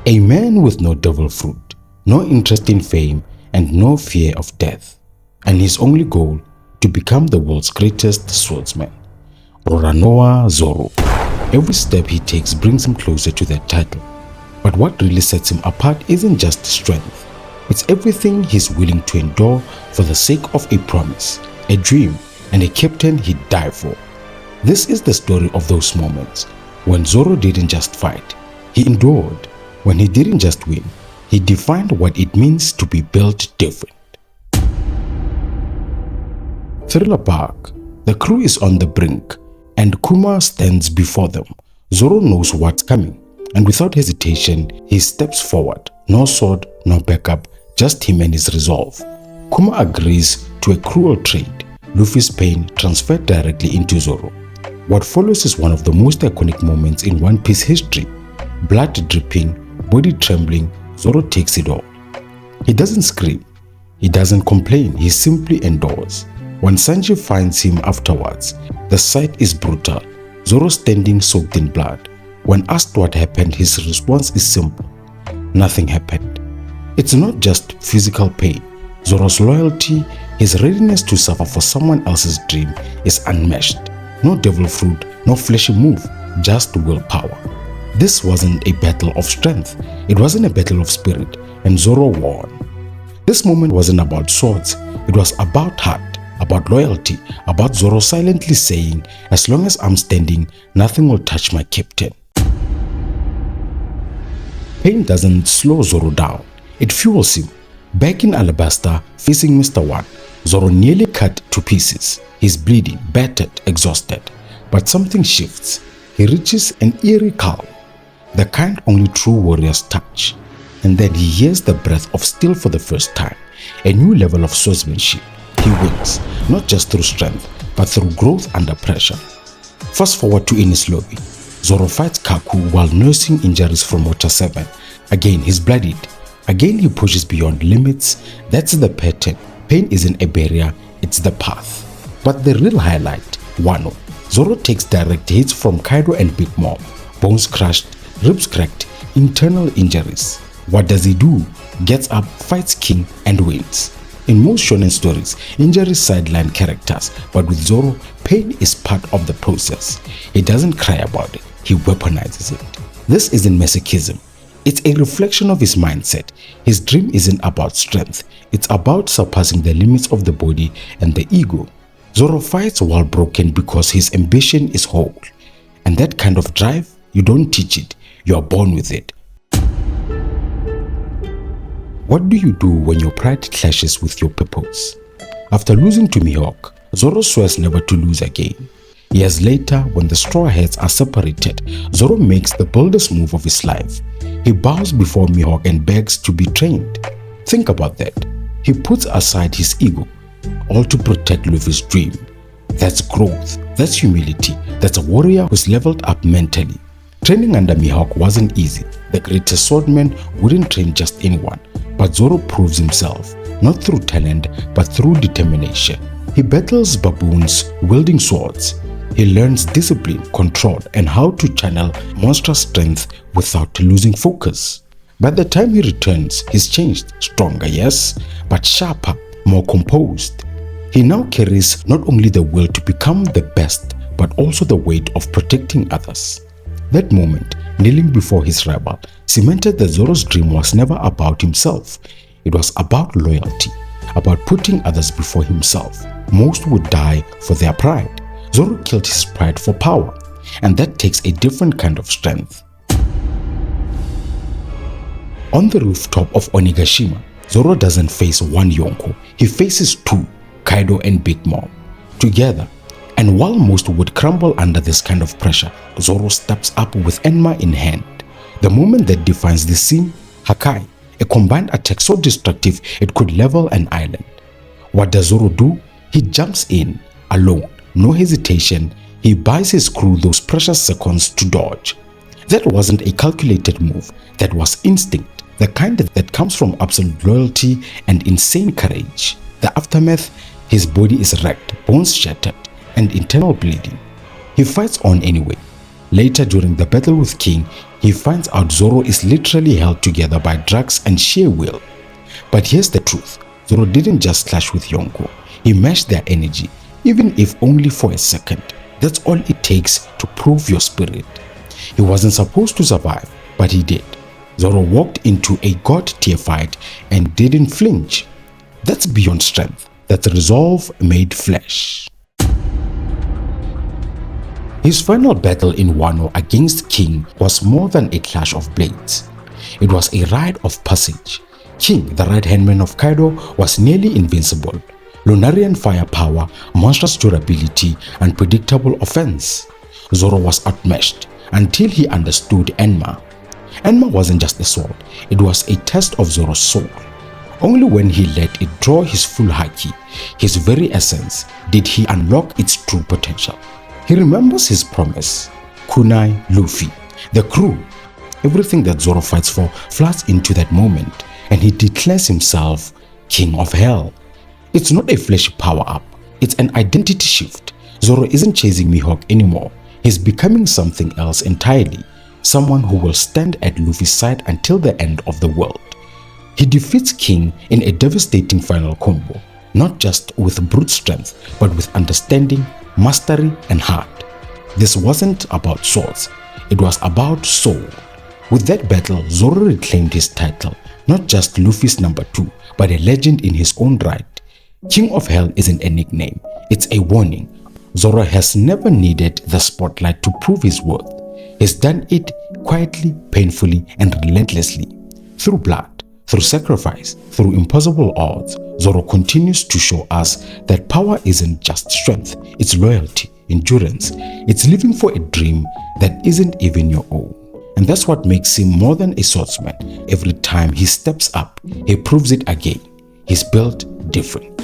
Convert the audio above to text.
A man with no devil fruit, no interest in fame, and no fear of death, and his only goal to become the world's greatest swordsman. Roronoa Zoro. Every step he takes brings him closer to that title. But what really sets him apart isn't just strength. It's everything he's willing to endure for the sake of a promise, a dream, and a captain he'd die for. This is the story of those moments when Zoro didn't just fight, he endured. When he didn't just win, he defined what it means to be built different. Thriller Park. The crew is on the brink, and Kuma stands before them. Zoro knows what's coming, and without hesitation, he steps forward. No sword, no backup, just him and his resolve. Kuma agrees to a cruel trade. Luffy's pain transferred directly into Zoro. What follows is one of the most iconic moments in One Piece history. Blood dripping, body trembling, Zoro takes it all. He doesn't scream, he doesn't complain, he simply endures. When Sanji finds him afterwards, the sight is brutal. Zoro standing soaked in blood. When asked what happened, his response is simple. Nothing happened. It's not just physical pain. Zoro's loyalty, his readiness to suffer for someone else's dream is unmatched. No devil fruit, no fleshy move, just willpower. This wasn't a battle of strength, it wasn't a battle of spirit, and Zoro won. This moment wasn't about swords, it was about heart, about loyalty, about Zoro silently saying, as long as I'm standing, nothing will touch my captain. Pain doesn't slow Zoro down, it fuels him. Back in Alabasta, facing Mr. One, Zoro nearly cut to pieces. He's bleeding, battered, exhausted. But something shifts. He reaches an eerie calm, the kind only true warriors touch. And then he hears the breath of steel for the first time, a new level of swordsmanship. He wins, not just through strength, but through growth under pressure. Fast forward to Enies Lobby. Zoro fights Kaku while nursing injuries from Water 7. Again, he's bloodied. Again, he pushes beyond limits. That's the pattern. Pain isn't a barrier, it's the path. But the real highlight, Wano. Zoro takes direct hits from Kaido and Big Mom. Bones crushed, ribs cracked, internal injuries. What does he do? Gets up, fights King, and wins. In most shonen stories, injuries sideline characters, but with Zoro, pain is part of the process. He doesn't cry about it, he weaponizes it. This isn't masochism. It's a reflection of his mindset. His dream isn't about strength, it's about surpassing the limits of the body and the ego. Zoro fights while broken because his ambition is whole. And that kind of drive, you don't teach it, you are born with it. What do you do when your pride clashes with your purpose? After losing to Mihawk, Zoro swears never to lose again. Years later, when the Straw Hats are separated, Zoro makes the boldest move of his life. He bows before Mihawk and begs to be trained. Think about that. He puts aside his ego, all to protect Luffy's dream. That's growth, that's humility, that's a warrior who's leveled up mentally. Training under Mihawk wasn't easy. The greatest swordsman wouldn't train just anyone, but Zoro proves himself, not through talent, but through determination. He battles baboons wielding swords. He learns discipline, control, and how to channel monstrous strength without losing focus. By the time he returns, he's changed, stronger, yes, but sharper, more composed. He now carries not only the will to become the best, but also the weight of protecting others. That moment, kneeling before his rival, cemented that Zoro's dream was never about himself. It was about loyalty, about putting others before himself. Most would die for their pride. Zoro killed his pride for power, and that takes a different kind of strength. On the rooftop of Onigashima, Zoro doesn't face one Yonko, he faces two, Kaido and Big Mom, together. And while most would crumble under this kind of pressure, Zoro steps up with Enma in hand. The moment that defines the scene, Hakai, a combined attack so destructive it could level an island. What does Zoro do? He jumps in, alone, no hesitation. He buys his crew those precious seconds to dodge. That wasn't a calculated move, that was instinct, the kind that comes from absolute loyalty and insane courage. The aftermath, his body is wrecked, bones shattered, and internal bleeding. He fights on anyway. Later during the battle with King, he finds out Zoro is literally held together by drugs and sheer will. But here's the truth, Zoro didn't just clash with Yonko, he matched their energy, even if only for a second. That's all it takes to prove your spirit. He wasn't supposed to survive, but he did. Zoro walked into a god-tier fight and didn't flinch. That's beyond strength. That's resolve made flesh. His final battle in Wano against King was more than a clash of blades. It was a rite of passage. King, the right-hand man of Kaido, was nearly invincible. Lunarian firepower, monstrous durability, and predictable offense. Zoro was outmatched until he understood Enma. Enma wasn't just a sword, it was a test of Zoro's soul. Only when he let it draw his full haki, his very essence, did he unlock its true potential. He remembers his promise, Kunai Luffy, the crew. Everything that Zoro fights for floods into that moment, and he declares himself King of Hell. It's not a flashy power-up, it's an identity shift. Zoro isn't chasing Mihawk anymore, he's becoming something else entirely, someone who will stand at Luffy's side until the end of the world. He defeats King in a devastating final combo, not just with brute strength, but with understanding, mastery, and heart. This wasn't about swords, it was about soul. With that battle, Zoro reclaimed his title, not just Luffy's number 2, but a legend in his own right. King of Hell isn't a nickname, it's a warning. Zoro has never needed the spotlight to prove his worth. He's done it quietly, painfully, and relentlessly. Through blood, through sacrifice, through impossible odds, Zoro continues to show us that power isn't just strength, it's loyalty, endurance. It's living for a dream that isn't even your own. And that's what makes him more than a swordsman. Every time he steps up, he proves it again. He's built different.